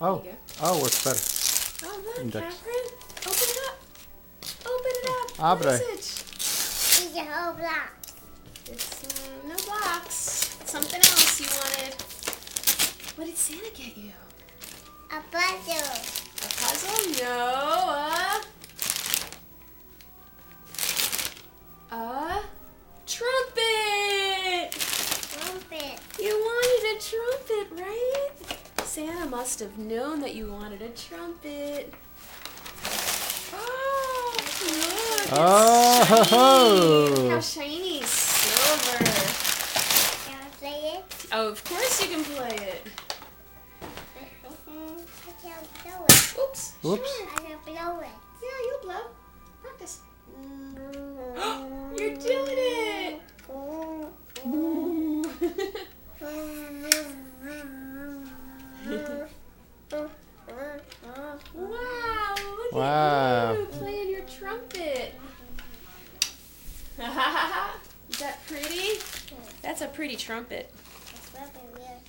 Oh, There you oh, works better. go. Oh, look, Index. Catherine. Open it up. Open it up. Abre. What is it? It's a whole block. It's no box. Something else you wanted. What did Santa get you? A puzzle. A puzzle? No. A trumpet. Trumpet. You wanted a trumpet, right? Santa must have known that you wanted a trumpet. Oh, look. Oh, ho, ho. Look how shiny. Silver. Can I play it? Oh, of course you can play it. I can't blow it. Oops. Whoops. Sure. I can blow it. Yeah, you'll blow. Practice. You're doing it. Wow, look Wow. at you playing your trumpet. Is that pretty? That's a pretty trumpet. It's really weird.